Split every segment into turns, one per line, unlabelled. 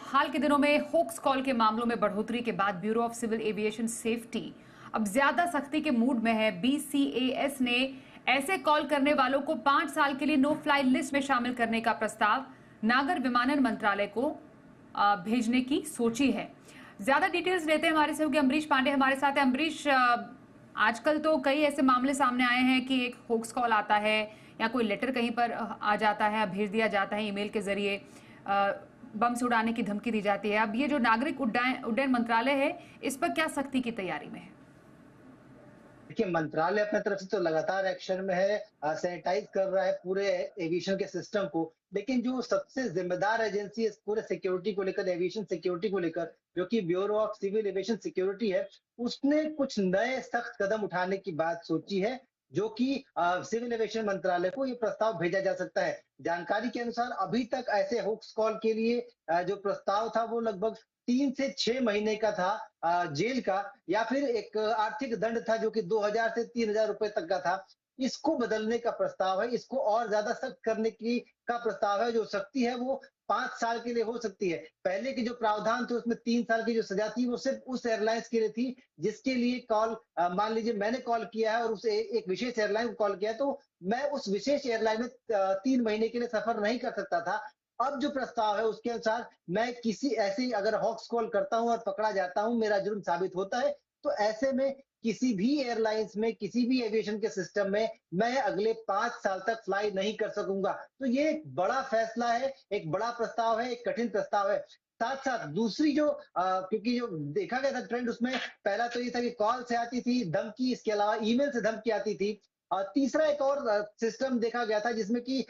हाल के दिनों में होक्स कॉल के मामलों में बढ़ोतरी के बाद bureau of civil aviation safety अब ज्यादा सख्ती के मूड में है। BCAS ने ऐसे कॉल करने वालों को 5 साल के लिए नो फ्लाई लिस्ट में शामिल करने का प्रस्ताव नागर विमानन मंत्रालय को भेजने की सोची है। ज्यादा डिटेल्स लेते हैं हमारे सहयोगी अमरीश पांडे हमारे साथ है। अमरीश, आजकल तो कई ऐसे मामले सामने आए हैं कि एक होक्स कॉल आता है या कोई लेटर कहीं पर आ जाता है, भेज दिया जाता है ईमेल के जरिए, बम से उड़ाने की धमकी दी जाती है। अब ये जो नागरिक उड्डयन मंत्रालय है, इस पर क्या सख्ती की तैयारी में है?
देखिए, मंत्रालय अपने तरफ से तो लगातार एक्शन में है, सैनिटाइज कर रहा है पूरे एविएशन के सिस्टम को। लेकिन जो सबसे जिम्मेदार एजेंसी है पूरे सिक्योरिटी को लेकर, एविएशन सिक्योरिटी को लेकर, जो कि bureau of civil aviation security है, उसने कुछ नए सख्त कदम उठाने की बात सोची है, जो कि सिविल एविएशन मंत्रालय को ये प्रस्ताव भेजा जा सकता है। जानकारी के अनुसार अभी तक ऐसे होक्स कॉल के लिए जो प्रस्ताव था वो लगभग 3 से 6 महीने का था जेल का, या फिर एक आर्थिक दंड था जो कि 2000 से 3000 रुपए तक का था। इसको बदलने का प्रस्ताव है, इसको और ज्यादा सख्त करने की का प्रस्ताव है। जो सख्ती है वो 5 साल के लिए हो सकती है। पहले के जो प्रावधान थे उसमें 3 साल की जो सजा थी वो सिर्फ उस एयरलाइंस के लिए थी जिसके लिए कॉल, मान लीजिए मैंने कॉल किया है और उसे एक विशेष एयरलाइन को कॉल किया है, तो मैं उस विशेष एयरलाइन में 3 महीने के लिए सफर नहीं कर सकता था। अब जो प्रस्ताव है उसके अनुसार मैं किसी ऐसी अगर हॉक्स कॉल करता हूं और पकड़ा जाता हूं, मेरा जुर्म साबित होता है, तो ऐसे में किसी भी एयरलाइंस में, किसी भी एविएशन के सिस्टम में मैं अगले 5 साल तक फ्लाई नहीं कर सकूंगा। तो ये एक बड़ा फैसला है, एक बड़ा प्रस्ताव है, एक कठिन प्रस्ताव है। साथ साथ दूसरी जो क्योंकि जो देखा गया था ट्रेंड, उसमें पहला तो ये था कि कॉल से आती थी धमकी, इसके अलावा ईमेल से धमकी आती थी। तीसरा एक और सिस्टम देखा गया था जिसमें कि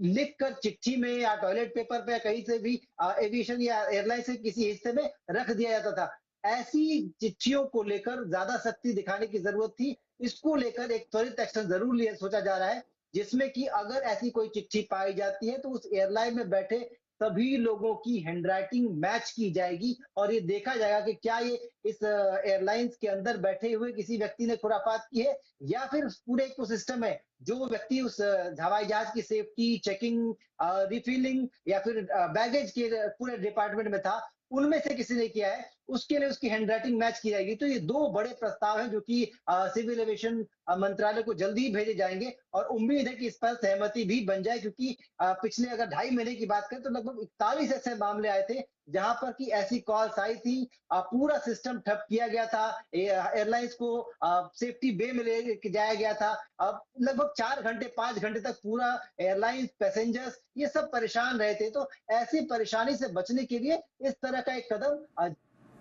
लिख कर चिट्ठी में या टॉयलेट पेपर पे या कहीं से भी एविएशन या एयरलाइन से किसी हिस्से में रख दिया जाता था। ऐसी चिट्ठियों को लेकर ज्यादा सख्ती दिखाने की जरूरत थी। इसको लेकर एक त्वरित एक्शन जरूर लिया सोचा जा रहा है, जिसमें कि अगर ऐसी कोई चिट्ठी पाई जाती है तो उस एयरलाइन में बैठे सभी लोगों की हैंडराइटिंग मैच की जाएगी और ये देखा जाएगा कि क्या ये इस एयरलाइंस के अंदर बैठे हुए किसी व्यक्ति ने खुराफात की है, या फिर उस पूरे इकोसिस्टम में जो व्यक्ति उस हवाई जहाज की सेफ्टी, चेकिंग, रिफिलिंग या फिर बैगेज के पूरे डिपार्टमेंट में था, उनमें से किसी ने किया है, उसके लिए उसकी हैंडराइटिंग मैच की जाएगी। तो ये 2 बड़े प्रस्ताव हैं जो कि सिविल एविएशन मंत्रालय को जल्दी ही भेजे जाएंगे और उम्मीद है कि इस पर सहमति भी बन जाए, क्योंकि पिछले अगर 2.5 महीने की बात करें तो लगभग 41 ऐसे मामले आए थे जहां पर कि ऐसी कॉल्स आई थी। पूरा सिस्टम ठप किया गया था, एयरलाइंस को सेफ्टी बे में ले जाया गया था। अब लगभग 4 घंटे 5 घंटे तक पूरा एयरलाइंस, पैसेंजर्स ये सब परेशान रहे थे। तो ऐसी परेशानी से बचने के लिए इस तरह का एक कदम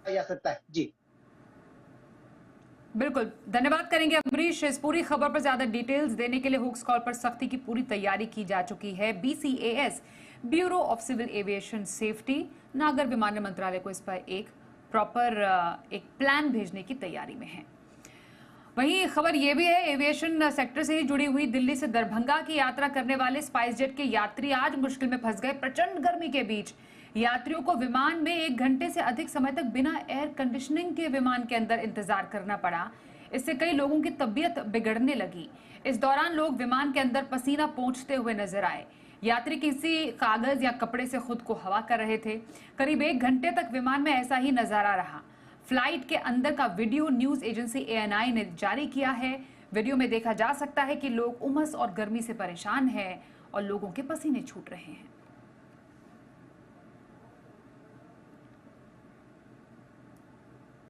जा सकता है। जी
बिल्कुल, धन्यवाद करेंगे अमरीश इस पूरी खबर पर। ज्यादा डिटेल्स देने के लिए होक्स कॉल पर सख्ती की पूरी तैयारी की जा चुकी है। BCAS, bureau of civil aviation safety, नागर विमानन मंत्रालय को इस पर एक प्रॉपर एक प्लान भेजने की तैयारी में है। वहीं खबर यह भी है, एविएशन सेक्टर से ही जुड़ी हुई, दिल्ली से दरभंगा की यात्रा करने वाले स्पाइस जेट के यात्री आज मुश्किल में फंस गए। प्रचंड गर्मी के बीच यात्रियों को विमान में 1 घंटे से अधिक समय तक बिना एयर कंडीशनिंग के विमान के अंदर इंतजार करना पड़ा। इससे कई लोगों की तबीयत बिगड़ने लगी। इस दौरान लोग विमान के अंदर पसीना पोंछते हुए नजर आए। यात्री किसी कागज या कपड़े से खुद को हवा कर रहे थे। करीब 1 घंटे तक विमान में ऐसा ही नजारा रहा। फ्लाइट के अंदर का वीडियो न्यूज एजेंसी ANI ने जारी किया है। वीडियो में देखा जा सकता है कि लोग उमस और गर्मी से परेशान हैं और लोगों के पसीने छूट रहे हैं।